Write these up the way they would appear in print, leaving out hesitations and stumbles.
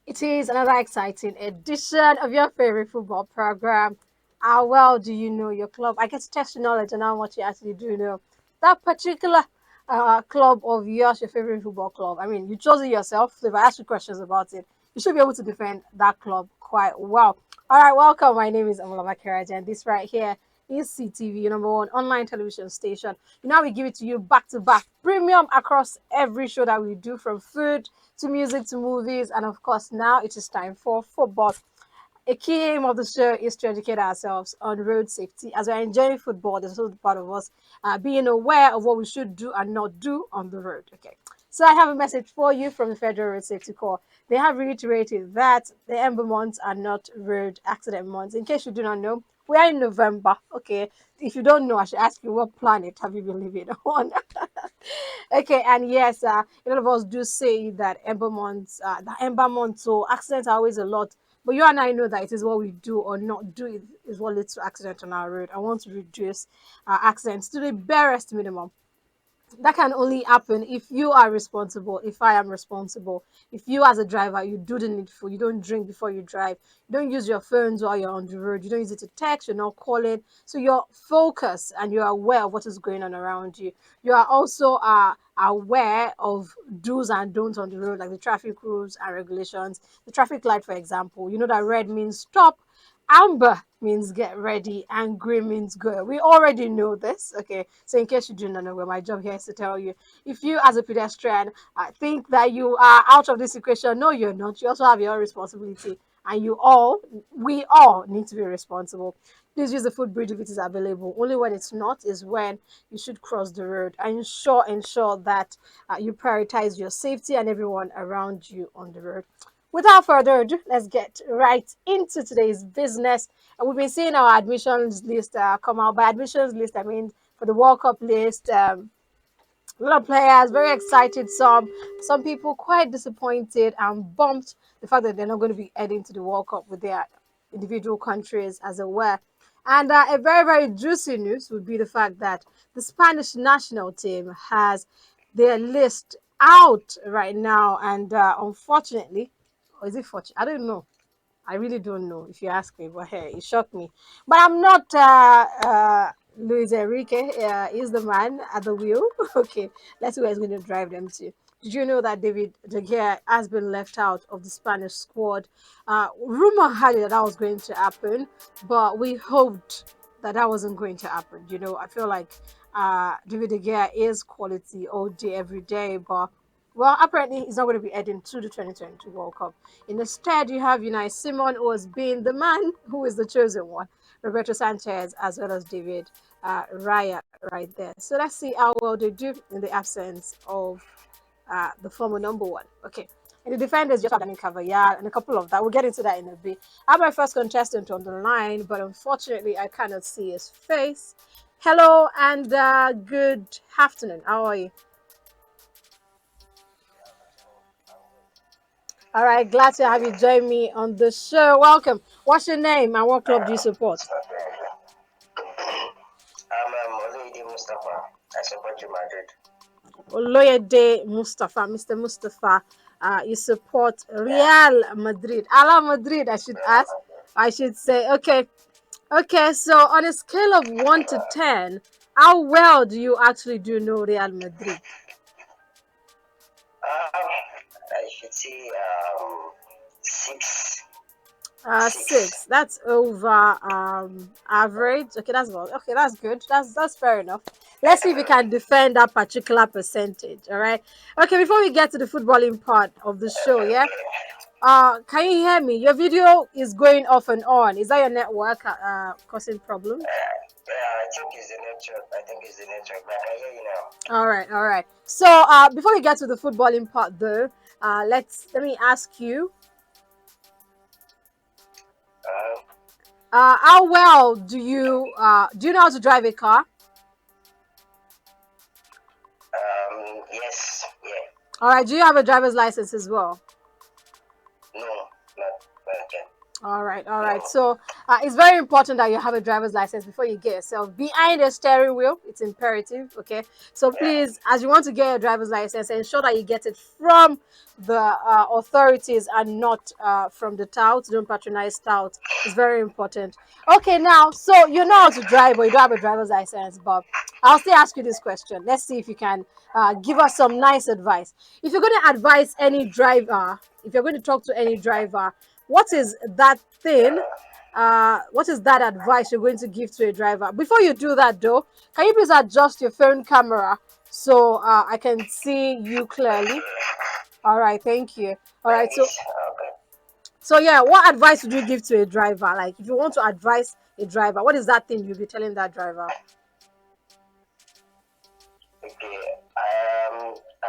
It is another exciting edition of your favorite football program. How well do you know your club? I get to test your knowledge and how much you actually do know that particular club of yours, your favorite football club. I mean, you chose it yourself. So if I ask you questions about it, you should be able to defend that club quite well. All right, welcome. My name is Amala Makaraj, and this right here is SEETV, your number one online television station. Now we give it to you back to back, premium across every show that we do, from food to music to movies, and of course, now it is time for football. A key aim of the show is to educate ourselves on road safety. As we're enjoying football, there's also part of us being aware of what we should do and not do on the road. Okay. So I have a message for you from the Federal Road Safety Corps. They have reiterated that the Ember months are not road accident months. In case you do not know, we are in November. Okay. If you don't know, I should ask you, what planet have you been living on? Okay, and yes, a lot of us do say that Ember months, so accidents are always a lot. But you and I know that it is what we do or not do is what leads to accident on our road. I want to reduce accidents to the barest minimum. That can only happen if you are responsible, if I am responsible, if you as a driver, you do the needful, you don't drink before you drive, you don't use your phones while you're on the road, you don't use it to text, you're not calling, so you're focused and you're aware of what is going on around you. You are also aware of do's and don'ts on the road, like the traffic rules and regulations. The traffic light, for example, you know that red means stop, amber means get ready, and green means go. We already know this, okay? So in case you do not know, well, my job here is to tell you. If you, as a pedestrian, think that you are out of this equation, no, you're not. You also have your own responsibility, and we all need to be responsible. Please use the footbridge if it is available. Only when it's not is when you should cross the road. And ensure that you prioritize your safety and everyone around you on the road. Without further ado, let's get right into today's business. And we've been seeing our admissions list come out. By admissions list, I mean for the World Cup list. A lot of players very excited. Some people quite disappointed and bumped the fact that they're not going to be heading to the World Cup with their individual countries as it were. And a very very juicy news would be the fact that the Spanish national team has their list out right now, and unfortunately, or is it fortunate? I don't know. I really don't know if you ask me, but hey, it shocked me. But I'm not Luis Enrique. He's the man at the wheel. Okay, let's see where he's going to drive them to. Did you know that David De Gea has been left out of the Spanish squad? Rumor had it that was going to happen, but we hoped that wasn't going to happen. You know, I feel like David De Gea is quality all day, every day, but well, apparently he's not going to be heading to the 2022 World Cup. Instead, you have Unai Simon, who has been the man who is the chosen one, Roberto Sanchez, as well as David Raya right there. So let's see how well they do in the absence of the former number one. Okay. And the defenders just have Dani Cavallal and a couple of that. We'll get into that in a bit. I have my first contestant on the line, but unfortunately, I cannot see his face. Hello and good afternoon. How are you? All right, glad to have you join me on the show. Welcome. What's your name and what club do you support? I'm Oloyede Mustafa. I support you, Madrid. Oloyede Mustafa, Mr. Mustafa. You support Real Madrid. Ala Madrid, I should ask. I should say, okay. Okay, so on a scale of 1 to 10, how well do you actually do know Real Madrid? I should say 6. 6. That's over average. Okay, that's good. That's fair enough. Let's see if we can defend that particular percentage. All right. Okay, before we get to the footballing part of the show, yeah. Can you hear me? Your video is going off and on. Is that your network causing problems? Yeah, I think it's the network. I think it's the network, but I hear you now. All right, all right. So before we get to the footballing part, though, let me ask you, Uh, how well do you know how to drive a car? yes, yeah, All right. Do you have a driver's license as well? no, not yet. All right, all right. No, So it's very important that you have a driver's license before you get yourself behind the steering wheel. It's imperative, okay? So yeah, please, as you want to get your driver's license, ensure that you get it from the authorities and not from the tout. Don't patronize tout. It's very important. Okay, now, so you know how to drive, but you don't have a driver's license. But I'll still ask you this question. Let's see if you can give us some nice advice. If you're going to advise any driver, if you're going to talk to any driver, what is that thing? What is that advice you're going to give to a driver? Before you do that, though, can you please adjust your phone camera so I can see you clearly? okay, All right, thank you. All like right, so this, okay. so yeah, what advice would you give to a driver? Like, if you want to advise a driver, what is that thing you'll be telling that driver? Okay,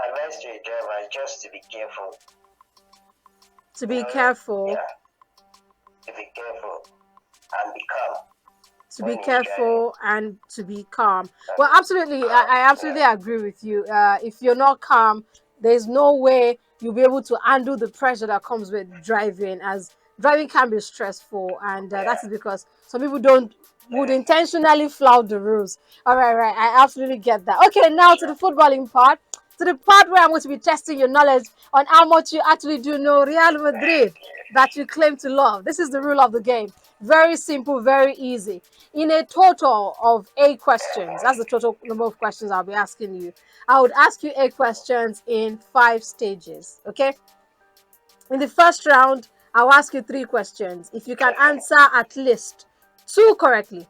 advice to a driver is just to be careful. To be careful, Yeah, to be careful and be calm to be when he's driving. careful, and to be calm. Well, And absolutely, calm, I absolutely yeah, agree with you. If you're not calm, there's no way you'll be able to handle the pressure that comes with driving, as driving can be stressful, and that is yeah, because some people don't would yeah, intentionally flout the rules. All right, right, I absolutely get that. Okay, now to the sure. footballing part, to the part where I'm going to be testing your knowledge on how much you actually do know Real Madrid that you claim to love. This is the rule of the game. Very simple, very easy. In a total of 8 questions, that's the total number of questions I'll be asking you. I would ask you 8 questions in 5 stages. Okay. In the first round, I'll ask you 3 questions. If you can Okay, answer at least two correctly,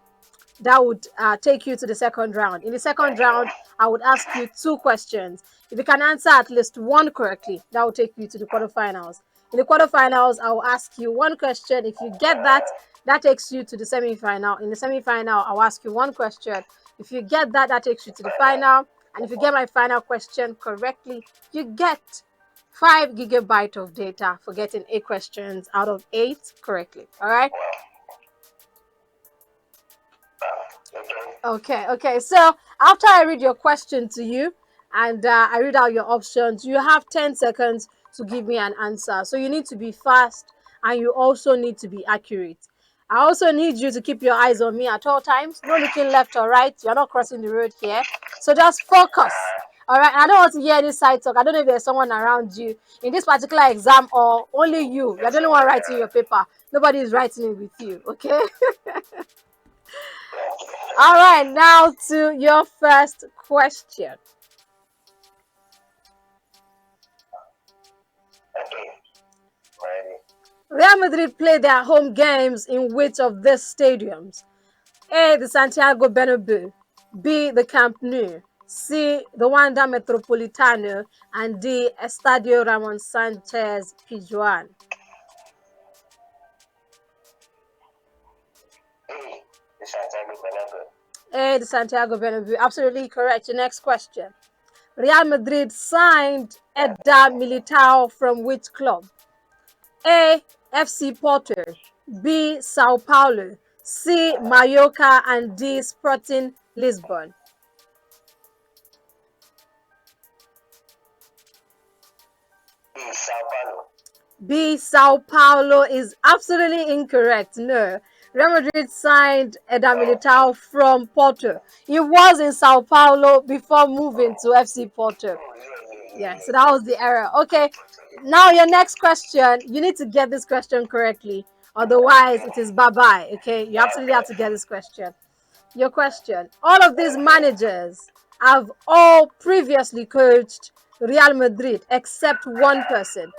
that would take you to the second round. In the second okay, round, I would ask you 2 questions. If you can answer at least one correctly, that will take you to the quarterfinals. In the quarterfinals, I will ask you one question. If you get that, that takes you to the semi-final. In the semi-final, I'll ask you one question. If you get that, that takes you to the final. And if you get my final question correctly, you get 5 GB of data for getting 8 questions out of 8 correctly. All right. okay, Okay, okay. So after I read your question to you and I read out your options, you have 10 seconds to give me an answer. So you need to be fast and you also need to be accurate. I also need you to keep your eyes on me at all times, no looking left or right. You're not crossing the road here. So just focus. All right. I don't want to hear any side talk. I don't know if there's someone around you in this particular exam or only you. You're the it's only one alright, writing your paper. Nobody is writing it with you. Okay. All okay, right, now to your first question. okay, ready. Real Madrid play their home games in which of these stadiums? A. The Santiago Bernabeu. B. The Camp Nou. C. The Wanda Metropolitano. And D. Estadio Ramon Sanchez Pizjuan. Hey, the Santiago Bernabeu. A. The Santiago Bernabeu. Absolutely correct. Your next question. Real Madrid signed Yeah, Eda Militao from which club? A. FC Porto. B. Sao Paulo. C. Mallorca. And D. Sporting Lisbon. it's Sao Paulo. B. Sao Paulo is absolutely incorrect. No. Real Madrid signed Eda Oh, Militao from Porto. He was in Sao Paulo before moving to FC Porto. oh, yeah, yeah, yeah, Yeah, yeah, so that yeah. was the error. Okay, now your next question. You need to get this question correctly. Otherwise, Okay, it is bye bye. Okay, you absolutely have okay, to get this question. Your question. All of these okay. managers have all previously coached Real Madrid except one person.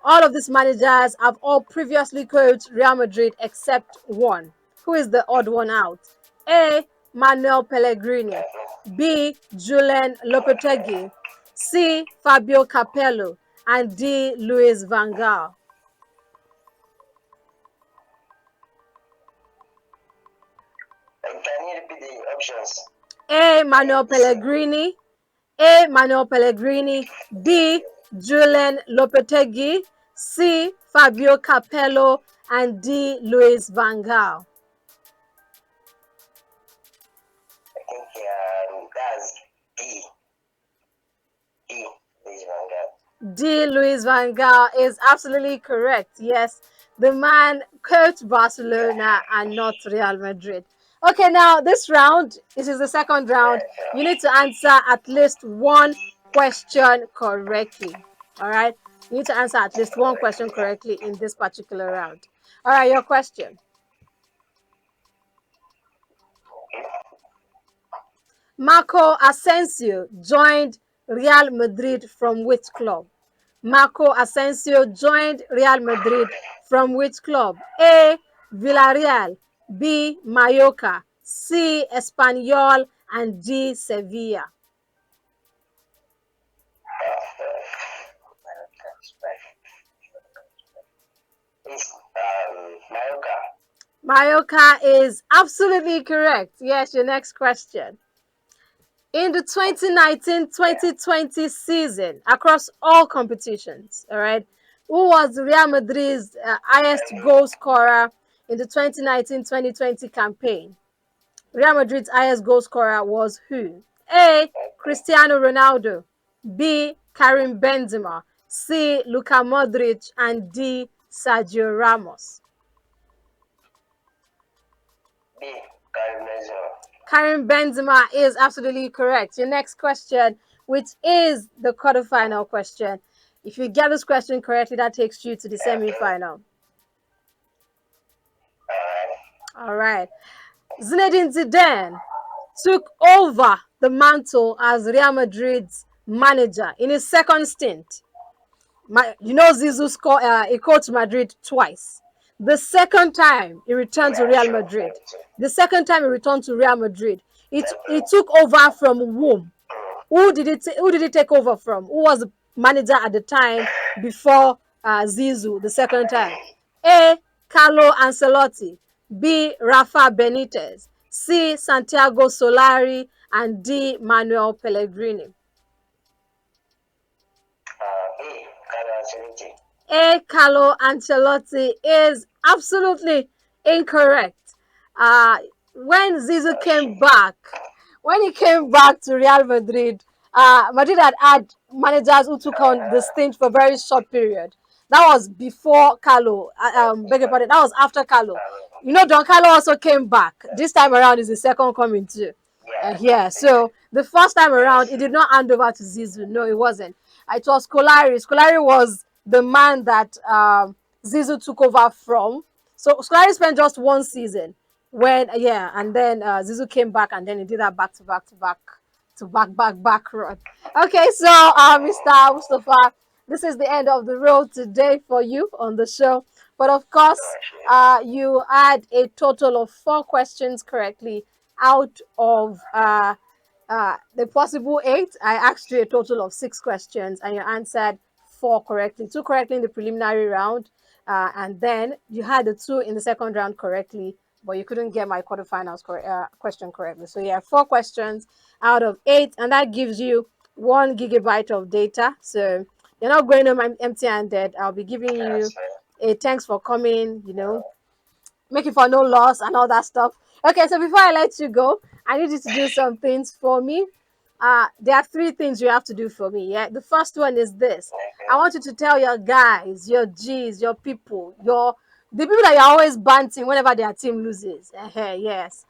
All of these managers have all previously coached Real Madrid except one. Who is the odd one out? A. Manuel Pellegrini. B. Julian Lopetegui. C. Fabio Capello. And D. Luis Van Gaal. the options. A. Manuel Pellegrini. A. Manuel Pellegrini. B. Julian Lopetegui. C. Fabio Capello. And D. Luis Van Gaal. I think that's D. D. Luis Van Gaal. D. Luis Van Gaal is absolutely correct. Yes, the man coached Barcelona and not Real Madrid. Okay, now this round, this is the second round. You need to answer at least one question correctly. All right, you need to answer at least one question correctly in this particular round. All right, your question. Marco Asensio joined Real Madrid from which club? Marco Asensio joined Real Madrid from which club? A. Villarreal. B. Mallorca. C. Espanyol. And D. Sevilla. It's Mallorca. Mallorca is absolutely correct. Yes, your next question. In the 2019-2020 season, across all competitions, all right, who was Real Madrid's highest goal scorer in the 2019-2020 campaign? Real Madrid's highest goal scorer was who? A. Cristiano Ronaldo. B. Karim Benzema. C. Luka Modric. And D. Sergio Ramos. B. Karim Benzema. Karim Benzema is absolutely correct. Your next question, which is the quarterfinal question. If you get this question correctly, that takes you to the semi-final. All right. Zinedine Zidane took over the mantle as Real Madrid's manager in his second stint. You know, Zizou he coached Madrid twice. The second time he returned to Real Madrid. The second time he returned to Real Madrid, he took over from whom? Who did he take over from? Who was the manager at the time before Zizou the second time? A. Carlo Ancelotti. B. Rafa Benitez. C. Santiago Solari. And D. Manuel Pellegrini. A. Carlo Ancelotti. A. Carlo Ancelotti is absolutely incorrect. When Zizou came back, when he came back to Real Madrid, Madrid had managers who took on the stint for a very short period. That was before Carlo. Beg your pardon. That was after Carlo. You know, Don Carlo also came back. This time around is the second coming too. Yeah. So the first time around, he did not hand over to Zizou. No, it wasn't. It was Scolari. Scolari was the man that Zizou took over from. So Scolari spent just one season and then Zizou came back and then he did that back run. Okay, so Mr. Mustafa, this is the end of the road today for you on the show. But of course, you had a total of 4 questions correctly out of the possible 8. I asked you a total of 6 questions and you answered 4 correctly. 2 correctly in the preliminary round, and then you had the 2 in the second round correctly, but you couldn't get my quarterfinals question correctly. So yeah, 4 questions out of 8, and that gives you 1 gigabyte of data. So you're not going home empty-handed. I'll be giving you a thanks for coming, making for no loss and all that stuff. Okay, so before I let you go, I need you to do some things for me. There are 3 things you have to do for me. Yeah, the first one is this. I want you to tell your guys, your G's, your people, the people that you're always banting whenever their team loses. Yes,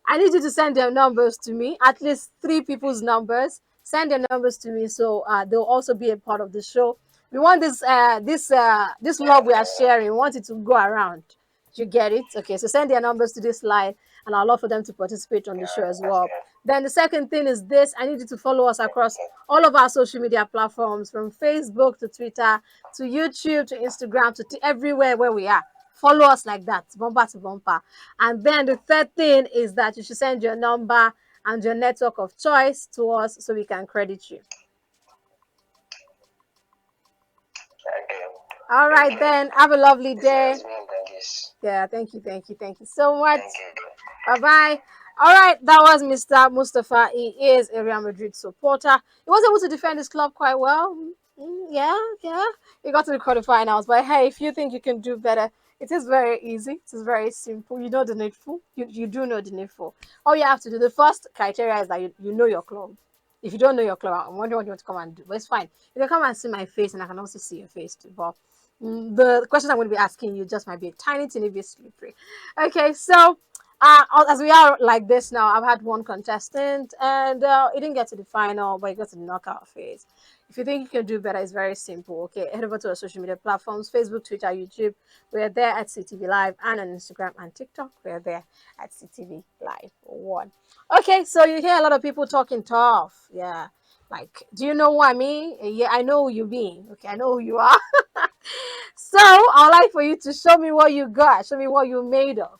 I need you to send their numbers to me. At least 3 people's numbers. Send their numbers to me so they'll also be a part of the show. We want this love we are sharing. We want it to go around. You get it? Okay, so send their numbers to this line and I'd love for them to participate on the show as well. Then the second thing is this. I need you to follow us across all of our social media platforms, from Facebook to Twitter to YouTube to Instagram to everywhere where we are. Follow us like that, bumper to bumper. And then the third thing is that you should send your number and your network of choice to us so we can credit you. Okay. All right, then. Have a lovely day. This has been Dangis. Yeah, thank you so much. Thank you. Bye-bye. All right, that was Mr. Mustafa. He is a Real Madrid supporter. He was able to defend his club quite well. Yeah, yeah. He got to the quarterfinals. But hey, if you think you can do better, it is very easy. It is very simple. You know the needful. You do know the needful. All you have to do, the first criteria is that you know your club. If you don't know your club, I'm wondering what you want to come and do. But it's fine. You can come and see my face, and I can also see your face too. But the questions I'm going to be asking you just might be a tiny, tiny bit slippery. Okay, so as we are like this now, I've had one contestant and he didn't get to the final, but he got to the knockout phase. If you think you can do better, it's very simple. Okay, head over to our social media platforms: Facebook, Twitter, YouTube. We're there at CTV Live, and on Instagram and TikTok. We're there at CTV Live One. Okay, so you hear a lot of people talking tough. Yeah. Like, do you know who I mean? Yeah, I know who you mean. Okay, I know who you are. So I'd like for you to show me what you got. Show me what you're made of.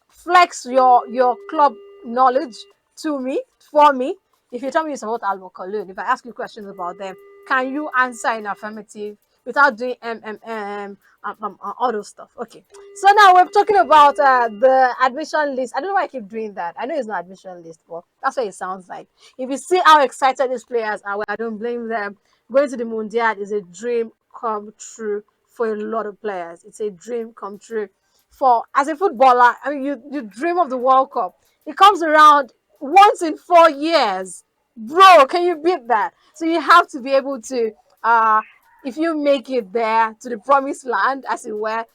Flex your club knowledge to me for me. If you tell me you support Alba Cologne, if I ask you questions about them, can you answer in affirmative without doing all those stuff? Okay. So now we're talking about the admission list. I don't know why I keep doing that. I know it's not admission list, but that's what it sounds like. If you see how excited these players are, well, I don't blame them. Going to the Mundial is a dream come true for a lot of players. It's a dream come true for as a footballer. I mean, you dream of the World Cup. It comes around once in 4 years, bro. Can you beat that? So you have to be able to. If you make it there to the promised land, as it were,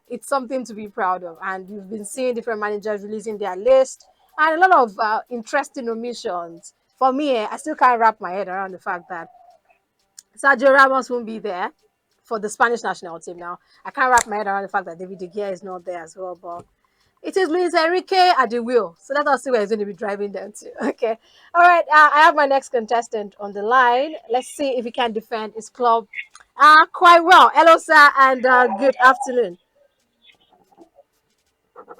it's something to be proud of. And you've been seeing different managers releasing their list and a lot of interesting omissions. For me, I still can't wrap my head around the fact that Sergio Ramos won't be there for the Spanish national team now. I can't wrap my head around the fact that David De Gea is not there as well, but it is Luis Enrique at the wheel. So let us see where he's going to be driving them to. Okay. All right. I have my next contestant on the line. Let's see if he can defend his club quite well. Hello, sir, and good afternoon. Good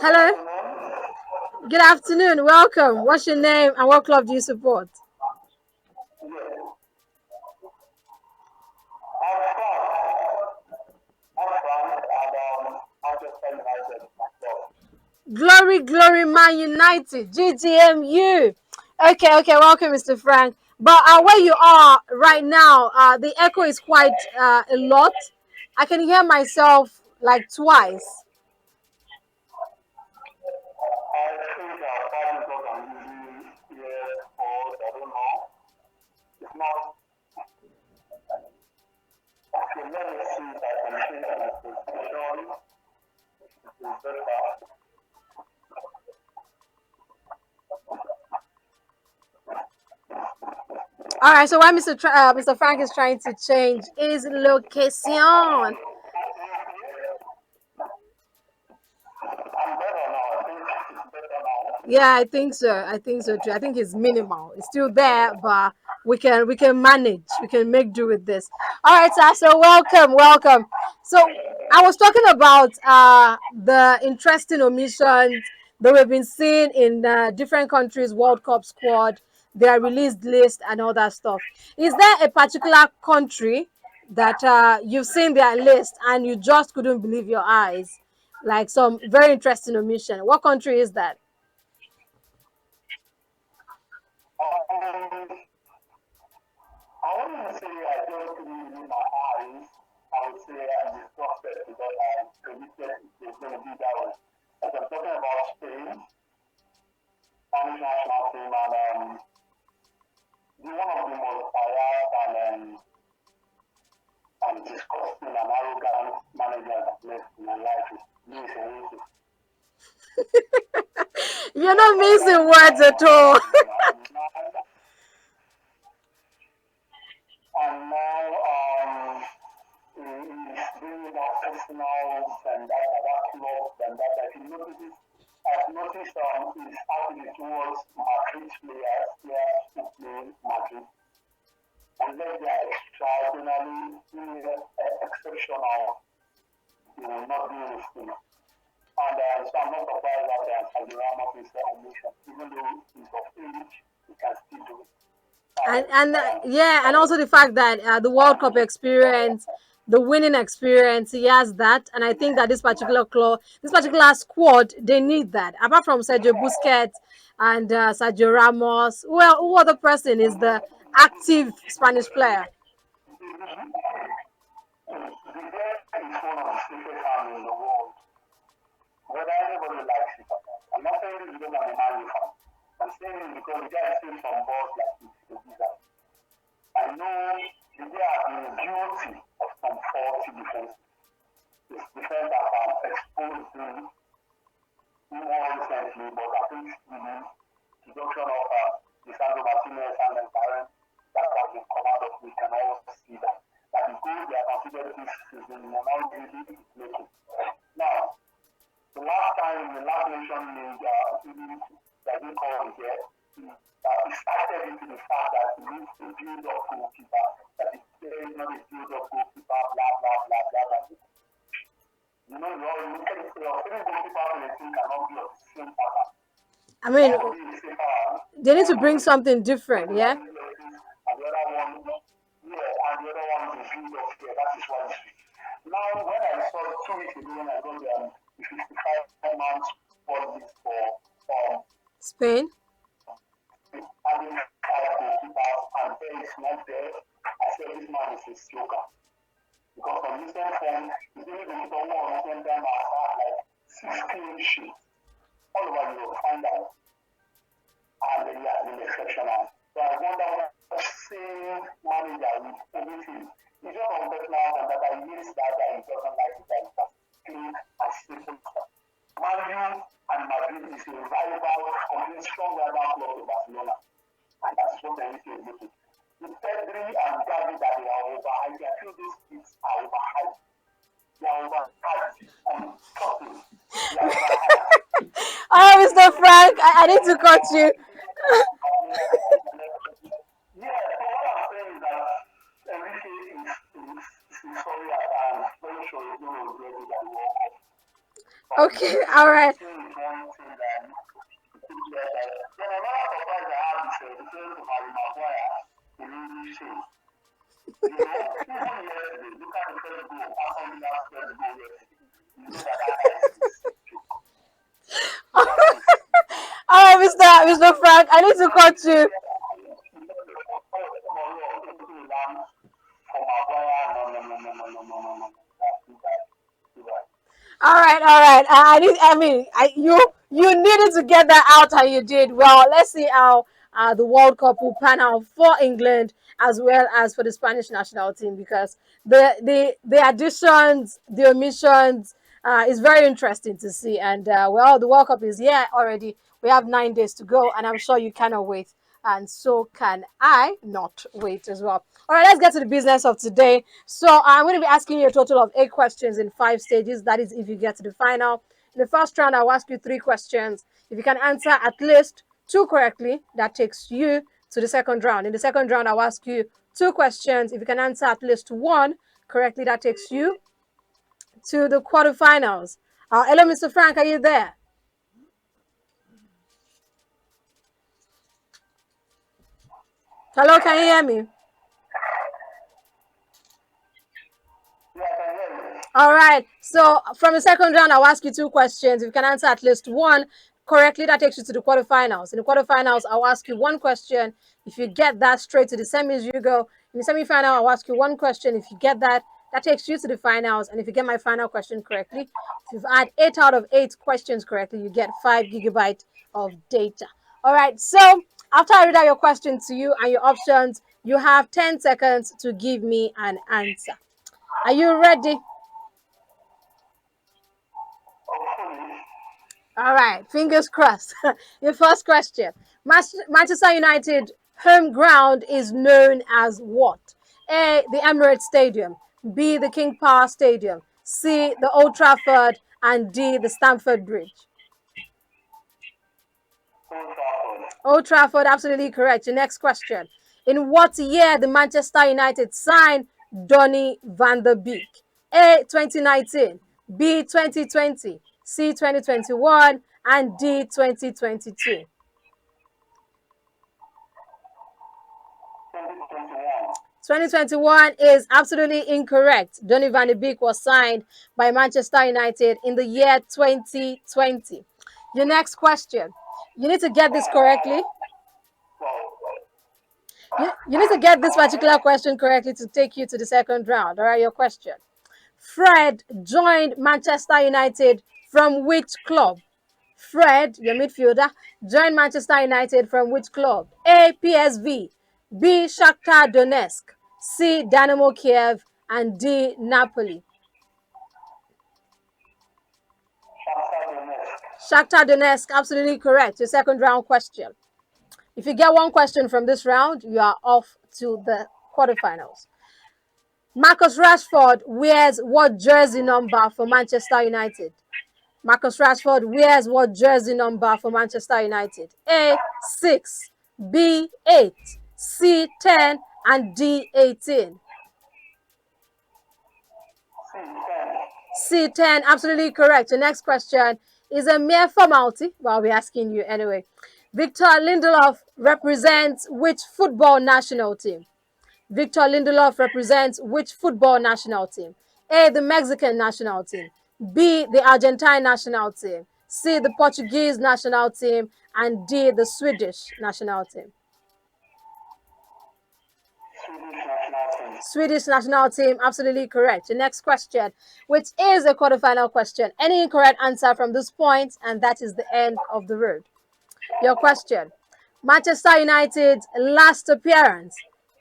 Hello. afternoon. Good afternoon. Welcome. What's your name and what club do you support? Yes, I'm Frank. I'm Frank, and Manchester United is my club. Glory, glory, Man United, GTMU. Okay, okay, welcome, Mr. Frank. But where you are right now, the echo is quite a lot. I can hear myself like twice. I think probably because I'm using earphones, I don't know. It's not. Okay, let me see if I can change the position. It's better. All right, so while Mr. Frank is trying to change his location, I'm better now. I think it's better now. yeah, I think so. I think so too. I think it's minimal. It's still there, but we can manage. We can make do with this. All right, sir. So welcome, welcome. So I was talking about the interesting omissions that we've been seeing in different countries, World Cup squad, their released list, and all that stuff. Is there a particular country that you've seen their list and you just couldn't believe your eyes? Like some very interesting omission. What country is that? Um, I wouldn't say I just couldn't believe my eyes. I would say I'm disgusted because I predicted it was going to be that way. As I'm talking about Spain, Spanish national team, and they're one of the most biased and disgusting and arrogant managers I've met in my life is Luis Enrique. You're not missing words at all. And now he's bringing that personal and that club and that. If you notice, I've noticed his attitude towards Madrid players who play Madrid, unless they are extraordinarily exceptional, you will not do anything. And so I'm not surprised that Sergio Ramos is a mission. Even though he's of age, he can still do it. And yeah, and also the fact that the World Cup experience. the winning experience. He has that, and I think that this particular squad, they need that. Apart from Sergio Busquets and Sergio Ramos, well, who other person is the active Spanish player? The guy is one of the safest army in the world. Whether anybody likes it or not. I'm not saying this because I'm a Man U fan. I'm saying this because the guy still some balls like it's a wizard. I know the guy has been guilty of some faulty defense. His defense that have exposed him more recently, but I think with the introduction of Lisandro Martinez and then Karen, that has been come out of, we can all see that. That the goal they are considered this season will not really make it. Now, the last time the last nation league that we call it here, he started into the fact that he needs to build up goalkeeper, that the player is not a build up goalkeeper, blah blah blah blah blah. You know, you look at it, your three goalkeepers in a team cannot be of the same pattern. I mean, One will be the same pattern, they need one to will bring be something different, maybe yeah? like this, and the other one, yeah, and the other one is a build up here. That is what it's. Now, when I saw 2 weeks ago when I got the 55-man squad list for Spain. having five goalkeepers and there is not there, I said this man is a joker. Because from recent form, he's only goalkeeper who on recent time has had like 16 sheets all over Europe, find out. And he has been exceptional. So I wonder what same manager with everything. He's just on personal and that I miss that guy, he doesn't like it, that he just clean and simple stuff. Man U and Madrid is a rival, complete strong rival club to Barcelona. And that's what they need to admit it. The Pedri and Gavi that they are overhyped, I feel these kids are overhyped. They are overhyped. I'm talking. They are overhyped. Oh, Mr. Frank, I need to cut you. Yeah, so what I'm saying is that Enrique is sorry and very sure he's going to regret it at the World Cup. Okay, all right. Team is one thing that then another surprise I have is the return of Harry Maguire in English team. You know, even yesterday, look at the first goal, Aston Villa's first goal yesterday. You know that that guy is a joke. That is All right, Mr. Frank, I need to cut you. All right, all right. You needed to get that out, and you did. Well, let's see how the World Cup will pan out for England as well as for the Spanish national team, because the additions, the omissions, is very interesting to see. And well, the World Cup is here already. We have 9 days to go, and I'm sure you cannot wait. And so can I not wait as well. All right, let's get to the business of today. So I'm going to be asking you a total of 8 questions in 5 stages. That is, if you get to the final. In the first round, I'll ask you 3 questions. If you can answer at least two correctly, that takes you to the second round. In the second round, I'll ask you 2 questions. If you can answer at least one correctly, that takes you to the quarterfinals. Hello, Mr. Frank, are you there? Hello, can you hear me? All right. So from the second round, I'll ask you 2 questions. If you can answer at least one correctly, that takes you to the quarterfinals. In the quarterfinals, I'll ask you 1 question. If you get that, straight to the semis, you go. In the semifinal, I'll ask you 1 question. If you get that, that takes you to the finals. And if you get my final question correctly, if you've had 8 out of 8 questions correctly, you get 5 GB of data. All right. So after I read out your question to you and your options, you have 10 seconds to give me an answer. Are you ready? All right, fingers crossed. Your first question. Manchester United home ground is known as what? A, the Emirates Stadium. B, the King Power Stadium. C, the Old Trafford. And D, the Stamford Bridge. Old Trafford, absolutely correct. Your next question. In what year did Manchester United sign Donny van der Beek? A, 2019. B, 2020. C, 2021. And D, 2022. 2021. 2021 is absolutely incorrect. Donny van de Beek was signed by Manchester United in the year 2020. Your next question. You need to get this correctly. You need to get this particular question correctly to take you to the second round. All right, your question. Fred joined Manchester United from which club? Fred, your midfielder, joined Manchester United from which club? A. PSV, B. Shakhtar Donetsk, C. Dynamo Kiev, and D. Napoli. Shakhtar Donetsk, absolutely correct. Your second round question. If you get one question from this round, you are off to the quarterfinals. Marcus Rashford wears what jersey number for Manchester United? Marcus Rashford wears what jersey number for Manchester United? A. 6, B. 8, C. 10, and D. 18. C. 10, absolutely correct. The next question is a mere formality. Well, we're asking you anyway. Victor Lindelof represents which football national team? Victor Lindelof represents which football national team? A. The Mexican national team. B. The Argentine national team. C. The Portuguese national team. And D. The Swedish national team. Swedish national team, absolutely correct. The next question, which is a quarterfinal question. Any incorrect answer from this point, and that is the end of the road. Your question. Manchester United's last appearance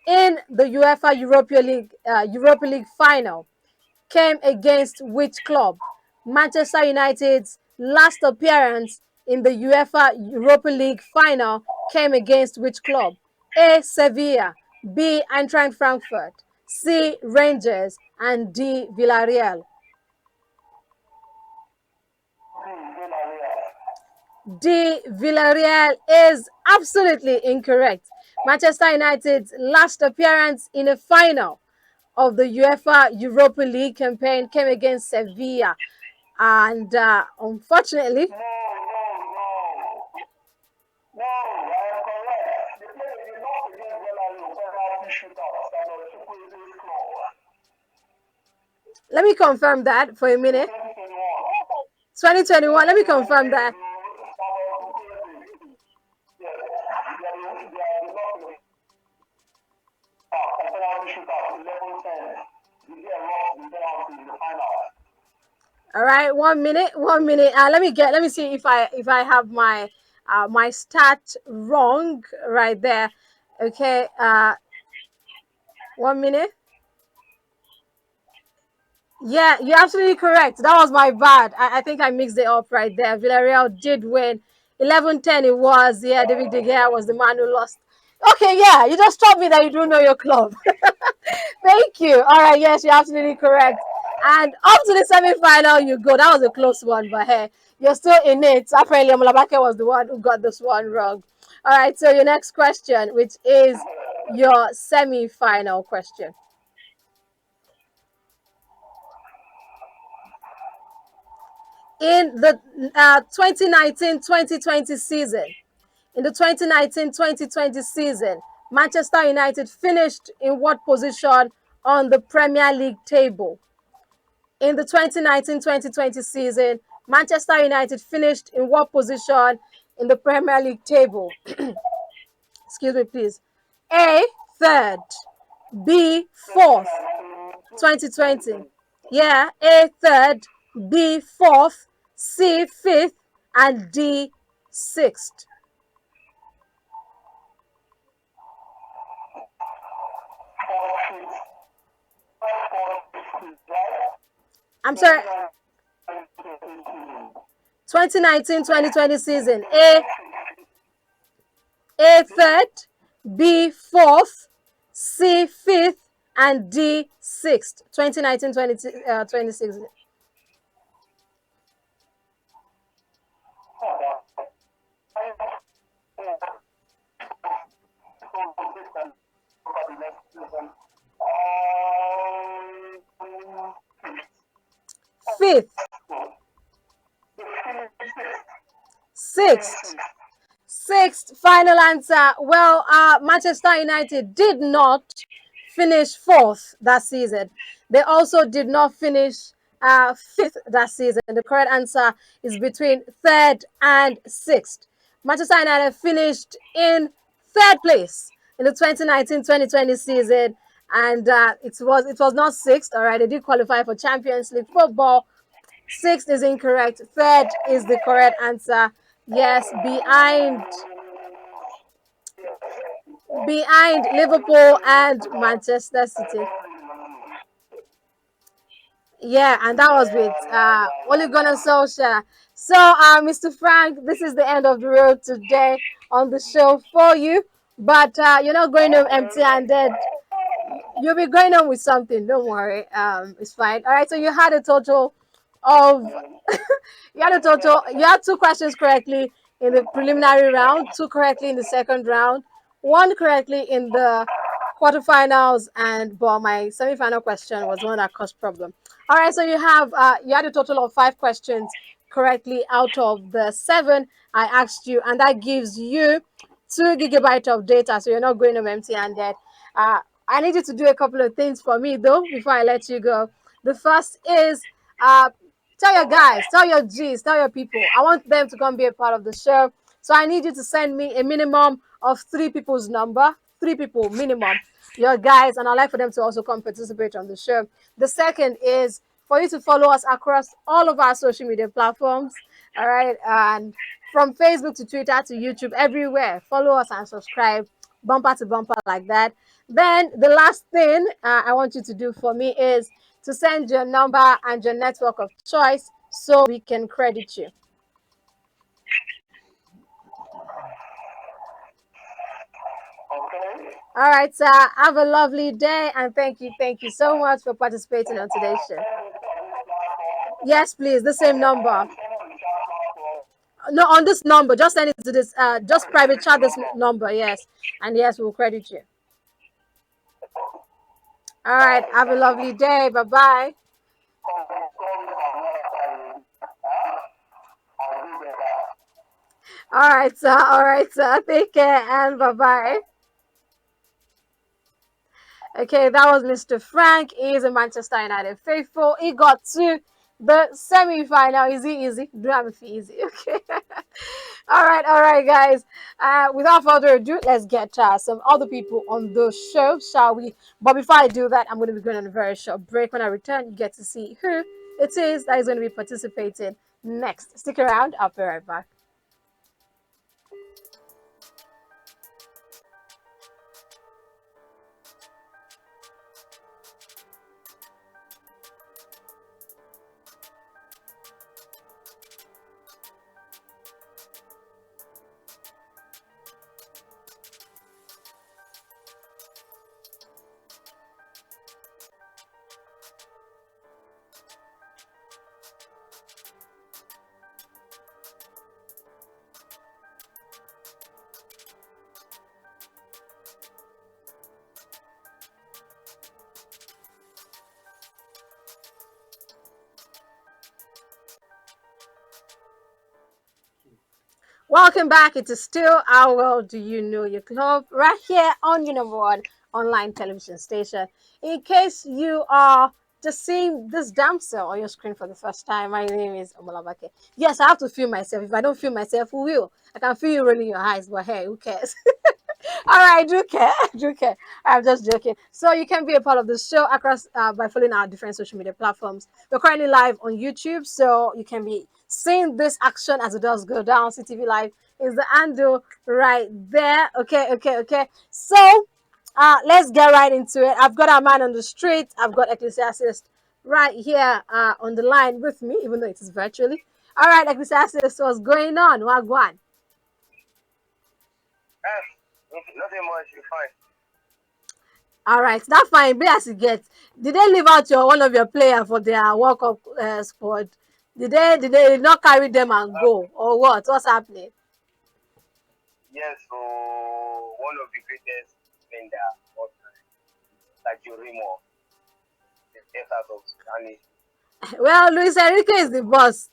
in the UEFA Europa League final came against which club? Manchester United's last appearance in the UEFA Europa League final came against which club? A. Sevilla, B. Eintracht Frankfurt, C. Rangers, and D. Villarreal. D. Villarreal is absolutely incorrect. Manchester United's last appearance in a final of the UEFA Europa League campaign came against Sevilla. And unfortunately, let me confirm that for a minute. 2021, let me confirm that. All right, 1 minute, 1 minute. Let me see if I have my stat wrong right there. Okay, 1 minute. Yeah, you're absolutely correct. That was my bad. I think I mixed it up right there. Villarreal did win 11-10. It was. Yeah, David De Gea was the man who lost. Okay, yeah, you just told me that you don't know your club. Thank you. All right, yes, you're absolutely correct. And up to the semi-final you go. That was a close one, but hey, you're still in it. Apparently, Amulabake was the one who got this one wrong. All right, so your next question, which is your semi-final question. In the 2019-2020 season, in the 2019-2020 season, Manchester United finished in what position on the Premier League table? In the 2019-2020 season, Manchester United finished in what position in the Premier League table? Excuse me, please. A, third. B, fourth. 2020. Yeah, A, third. B, fourth. C, fifth. And D, sixth. I'm sorry. 2019-2020 season. A third, B fourth, C fifth, and D sixth. 2019-2020 season. Fifth. Sixth. Sixth final answer. Well, Manchester United did not finish fourth that season. They also did not finish fifth that season. The correct answer is between third and sixth. Manchester United finished in third place in the 2019-2020 season, and it was not sixth. All right, they did qualify for Champions League football. Sixth is incorrect. Third is the correct answer. Yes, behind Liverpool and Manchester City. Yeah, and that was with Ole Gunnar Solskjaer. So, Mr. Frank, this is the end of the road today on the show for you. But you're not going home empty-handed. You'll be going home with something. Don't worry. It's fine. All right. So you had a total of you had two questions correctly in the preliminary round, two correctly in the second round, one correctly in the quarterfinals, and but my semi-final question was the one that caused problem. All right, so you had a total of five questions correctly out of the seven I asked you, and that gives you 2 gigabytes of data, so you're not going home empty-handed. Uh, I need you to do a couple of things for me though before I let you go. The first is uh, tell your guys, tell your G's, tell your people. I want them to come be a part of the show. So I need you to send me a minimum of three people's number, three people minimum, your guys, and I'd like for them to also come participate on the show. The second is for you to follow us across all of our social media platforms. All right. And from Facebook to Twitter to YouTube, everywhere. Follow us and subscribe, bumper to bumper like that. Then the last thing I want you to do for me is to send your number and your network of choice so we can credit you. Okay. All right, sir. Have a lovely day and thank you so much for participating on today's show. Yes, please, the same number. No, on this number, just send it to this, just private chat this number, yes. And yes, we'll credit you. All right, have a lovely day. Bye bye. All right, sir. All right, sir. Take care and bye bye. Okay, that was Mr. Frank. He is a Manchester United faithful. He got to the semi-final. Easy. Do have it easy. Okay. All right, guys. Without further ado, let's get some other people on the show, shall we? But before I do that, I'm going to be going on a very short break. When I return, you get to see who it is that is going to be participating next. Stick around. I'll be right back. Welcome back. It is still Our World Do You Know Your Club right here on your number one online television station. In case you are just seeing this damsel on your screen for the first time, my name is Omalabake. Yes, I have to feel myself. If I don't feel myself, who will? I can feel you rolling your eyes, but hey, who cares? All right, I do care. I do care. I'm just joking. So you can be a part of the show across by following our different social media platforms. We're currently live on YouTube, so you can be seeing this action as it does go down. CTV Live is the handle right there. Okay. So let's get right into it. I've got our man on the street. I've got Ecclesiastes right here on the line with me, even though it is virtually. All right, Ecclesiastes, what's going on? Wagwan. Nothing much, you fine. All right, that's fine. Be as it gets. Did they leave out your one of your player for their World Cup squad? Did they not carry them and go or what? What's happening? Yes, so one of the greatest defender of like Jorimo, the best out of Spanish. Well, Luis Enrique is the boss.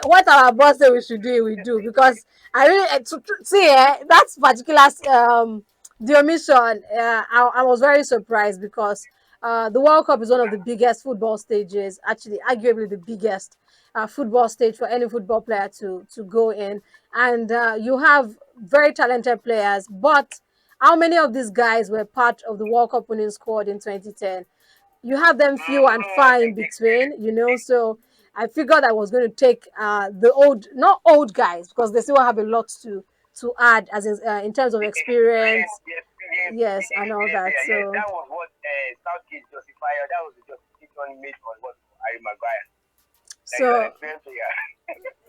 What our boss say we should do, we do because I really see that particular The omission, I was very surprised because the World Cup is one of the biggest football stages, actually, arguably the biggest football stage for any football player to go in. And you have very talented players, but how many of these guys were part of the World Cup winning squad in 2010? You have them few and far in between, so I figured I was going to take the old, not old guys, because they still have a lot to add as in terms of experience, The experience, the yes, and all experience that. there. Yes, So that was what Southgate justified. That was the justification made on what Harry Maguire. That is an so experienced player.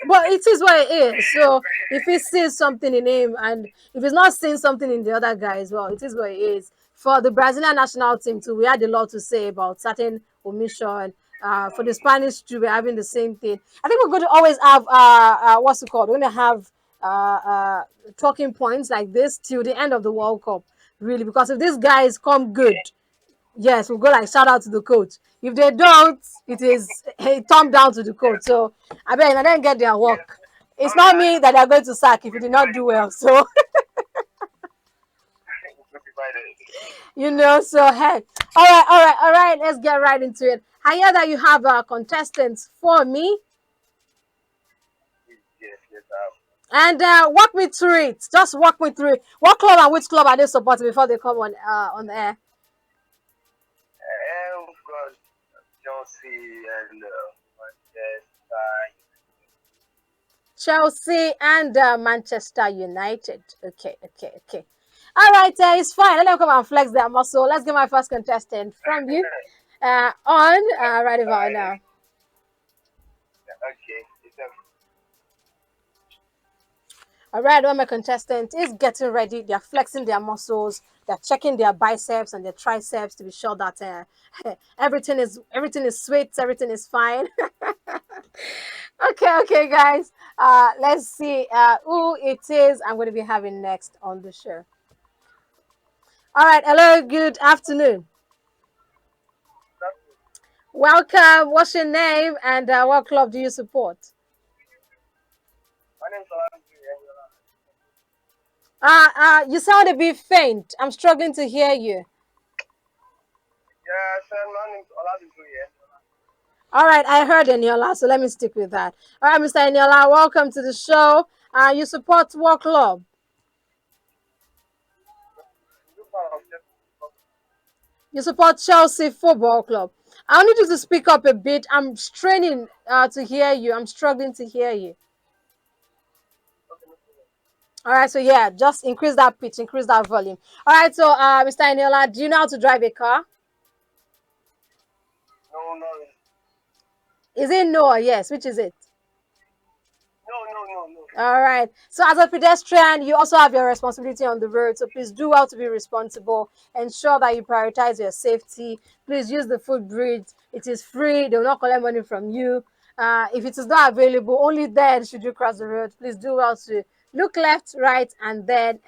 but it is what it is. So if he sees something in him, and if he's not seeing something in the other guy as well, it is what it is. For the Brazilian national team too, we had a lot to say about certain omission. For the Spanish too, we're having the same thing. I think we're going to always have what's it called? We're going to have uh, uh, talking points like this till the end of the World Cup, really, because if these guys come good, yes, we'll go like shout out to the coach. If they don't, it is a thumb down to the coach. So I bet I didn't get their Yes, work. It's not not that me that they're going to sack if you did not do well. So justified it. so hey, all right. Let's get right into it. I hear that you have contestants for me, Yes, yes. and walk me through it. Just walk me through it. What club and which club are they supporting before they come on the air? We've got Chelsea and Manchester. Chelsea and Manchester United. Okay. All right, it's fine. Let them come and flex their muscle. Let's get my first contestant from you on right about Alright, now. okay. It's a All right, when my contestant is getting ready, they're flexing their muscles, they're checking their biceps and their triceps to be sure that everything is sweet, everything is fine. Okay, guys. Let's see who it is I'm going to be having next on the show. All right, hello, good afternoon. Welcome. What's your name and what club do you support? my name's Alan. You sound a bit faint. I'm struggling to hear you. Yeah, sir, my name's Alan. All right, I heard Eniola, so let me stick with that. All right, Mr. Eniola, welcome to the show. You support what club? You support Chelsea Football Club. I need you to speak up a bit. I'm straining to hear you. I'm struggling to hear you. All right, so yeah, just increase that pitch, increase that volume. All right, so Mr. Eniola, do you know how to drive a car? No, no, Is it no or yes? Which is it? no. All right. So, as a pedestrian, you also have your responsibility on the road. So, please do well to be responsible. Ensure that you prioritize your safety. Please use the footbridge. It is free. They will not collect money from you. If it is not available, only then should you cross the road. Please do well to look left, right, and then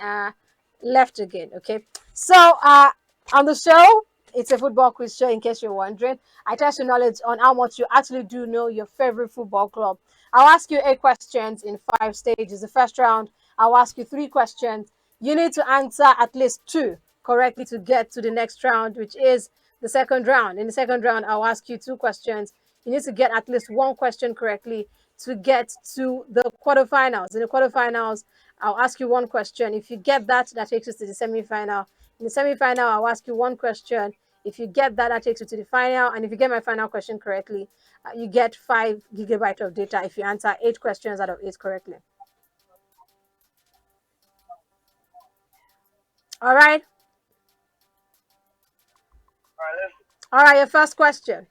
left again. Okay. So, on the show, it's a football quiz show. In case you're wondering, I test your knowledge on how much you actually do know your favorite football club. I'll ask you 8 questions in 5 stages. The first round, I'll ask you 3 questions. You need to answer at least two correctly to get to the next round, which is the second round. In the second round, I'll ask you 2 questions. You need to get at least one question correctly to get to the quarterfinals. In the quarterfinals, I'll ask you one question. If you get that, that takes you to the semi-final. In the semi-final, I'll ask you one question. If you get that, that takes you to the final. And if you get my final question correctly, you get 5 gigabytes of data if you answer 8 questions out of 8 correctly. All right. Alright, let's All right. Your first question.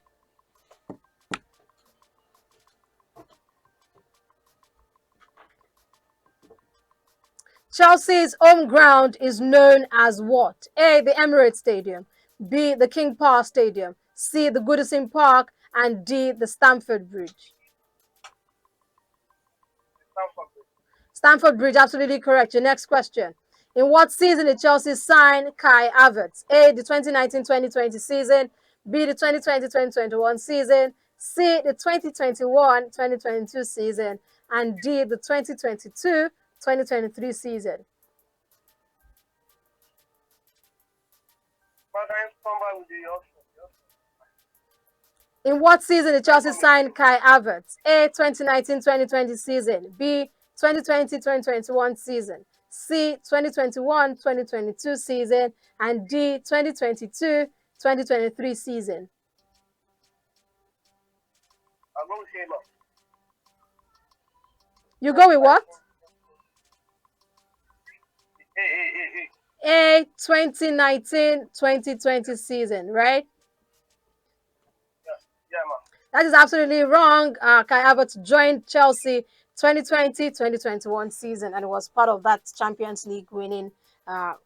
Chelsea's home ground is known as what? A, the Emirates Stadium. B, the King Power Stadium. C, the Goodison Park. And D, the Stamford Bridge. start from the Stamford Bridge, absolutely correct. Your next question. In what season did Chelsea sign Kai Havertz? A, the 2019-2020 season. B, the 2020-2021 season. C, the 2021-2022 season. And D, the 2022-2023 season. In what season did Chelsea sign Kai Havertz? A. 2019-2020 season. B. 2020-2021 season. C. 2021-2022 season. And D. 2022-2023 season. You go with what? A. 2019-2020 season, right? That is absolutely wrong. Kai Havertz joined Chelsea 2020-2021 season and was part of that Champions League winning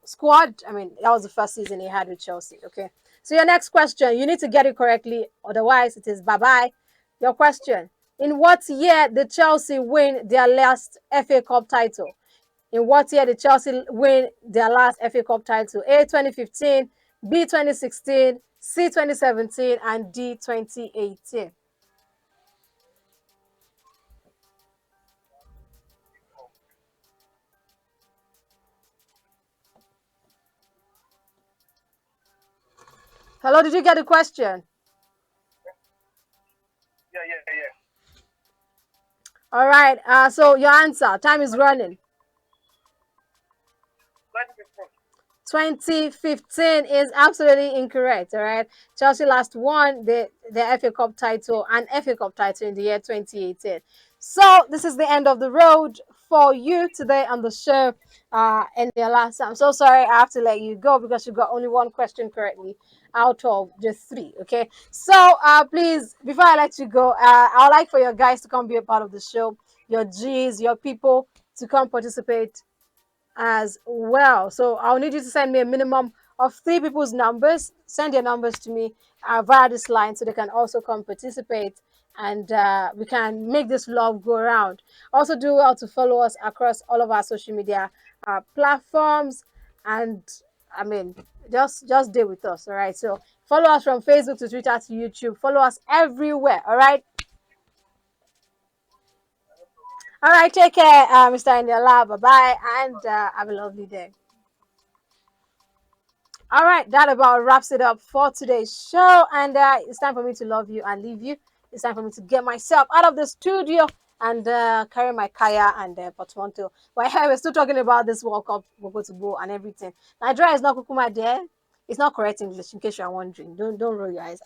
squad. I mean, that was the first season he had with Chelsea. Okay. So your next question, you need to get it correctly. Otherwise, it is bye-bye. Your question. In what year did Chelsea win their last FA Cup title? In what year did Chelsea win their last FA Cup title? A. 2015, B. 2016, C. 2017, and D. 2018. Hello, did you get the question? All right. So your answer. Time is running. 2015 is absolutely incorrect. All right. Chelsea last won the FA Cup title and FA Cup title in the year 2018. So this is the end of the road for you today on the show. And the last time. I'm so sorry I have to let you go because you got only one question correctly out of the three. Okay. So please, before I let you go, I would like for your guys to come be a part of the show, your G's, your people to come participate as well. So I'll need you to send me a minimum of three people's numbers. Send your numbers to me via this line so they can also come participate and we can make this love go around. Also, do well to follow us across all of our social media platforms. And I mean, just stay with us. All right. So follow us from Facebook to Twitter to YouTube. Follow us everywhere. All right. All right. Take care, Mr. Indela. Bye bye. And have a lovely day. All right, that about wraps it up for today's show. And it's time for me to love you and leave you. It's time for me to get myself out of the studio and carry my kaya and portmanteau. But hey, we're still talking about this World Cup, Bogo and everything. Nigeria is not Kukuma there. It's not correct English, in case you're wondering. Don't roll your eyes.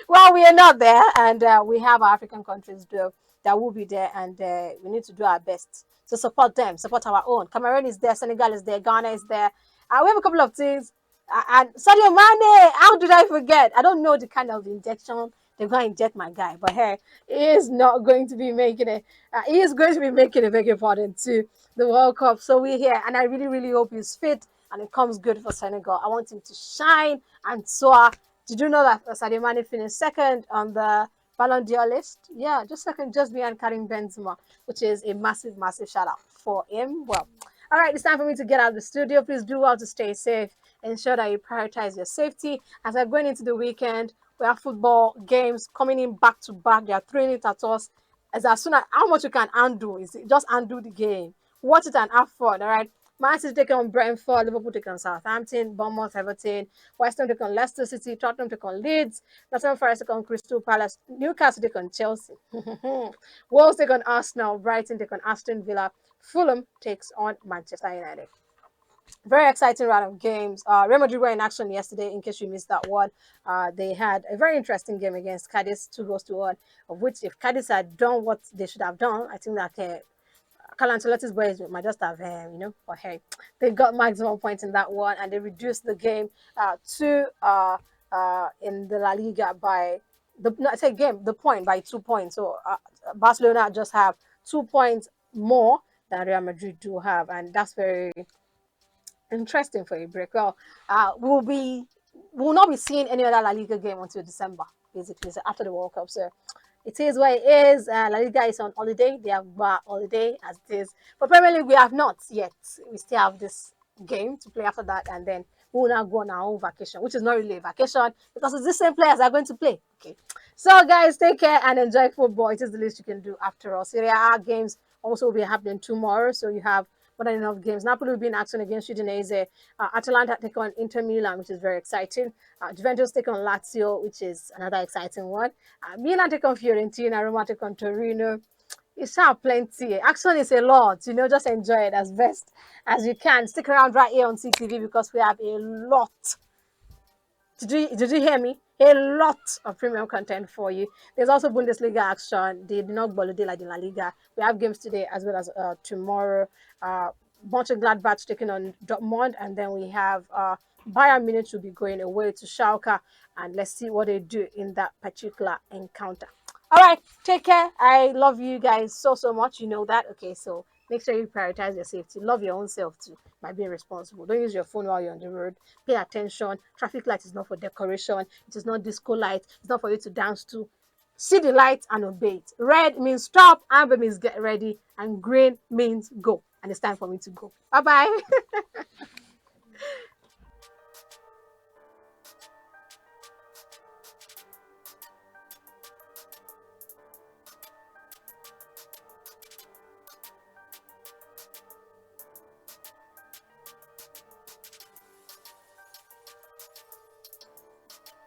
Well, we are not there, and we have our African countries that will be there, and we need to do our best to support them, support our own. Cameroon is there, Senegal is there, Ghana is there. We have a couple of things. And Sadio Mane, how did I forget? I don't know the kind of injection they're going to inject my guy, but hey, he is not going to be making it. He is going to be making a very important to the World Cup. So we're here, and I really, really hope he's fit and it comes good for Senegal. I want him to shine and soar. Did you know that Sadio Mane finished second on the Ballon d'Or list? Yeah, just second, just behind Karim Benzema, which is a massive, massive shout out for him. Well, all right, it's time for me to get out of the studio. Please do well to stay safe. Ensure that you prioritize your safety. As we're going into the weekend, we have football games coming in back to back. They are throwing it at us. As soon as how much you can undo is it just undo the game. Watch it and have fun. All right. Man City taking on Brentford, Liverpool taking on Southampton, Bournemouth, Everton, West Ham taking on Leicester City, Tottenham taking on Leeds, Nottingham Forest taking on Crystal Palace, Newcastle taking on Chelsea, Wolves taking on Arsenal, Brighton taking on Aston Villa, Fulham takes on Manchester United. Very exciting round of games. Real Madrid were in action yesterday, in case you missed that one. They had a very interesting game against Cadiz, 2-1, of which if Cadiz had done what they should have done, I think that Carlo Ancelotti's boys might just have, but hey, they got maximum points in that one, and they reduced the game to in the La Liga by I say game the point by 2 points. So Barcelona just have 2 points more than Real Madrid do have, and that's very interesting for a break. Well, we'll not be seeing any other La Liga game until December, basically, so after the World Cup. So it is what it is. La Liga is on holiday. They have holiday as it is. But Premier League, we have not yet. We still have this game to play after that, and then we will now go on our own vacation, which is not really a vacation because it's the same players are going to play. Okay. So, guys, take care and enjoy football. It is the least you can do after all. Serie A games also will be happening tomorrow. So you have more than enough games. Napoli will be in action against Udinese. Atalanta take on Inter Milan, which is very exciting. Juventus take on Lazio, which is another exciting one. Milan take on Fiorentina. Roma take on Torino. It's not plenty. Action is a lot. Just enjoy it as best as you can. Stick around right here on CTV because we have a lot. Did you hear me? A lot of premium content for you. There's also Bundesliga action. They did not bolide like the La Liga. We have games today as well as tomorrow. Mönchengladbach taking on Dortmund, and then we have Bayern Munich will be going away to Schalke, and let's see what they do in that particular encounter. All right, take care. I love you guys so much. You know that. Okay, so make sure you prioritize your safety. Love your own self too by being responsible. Don't use your phone while you're on the road. Pay attention. Traffic light is not for decoration. It is not disco light. It's not for you to dance to. See the light and obey it. Red means stop, amber means get ready, and green means go. And it's time for me to go. Bye bye.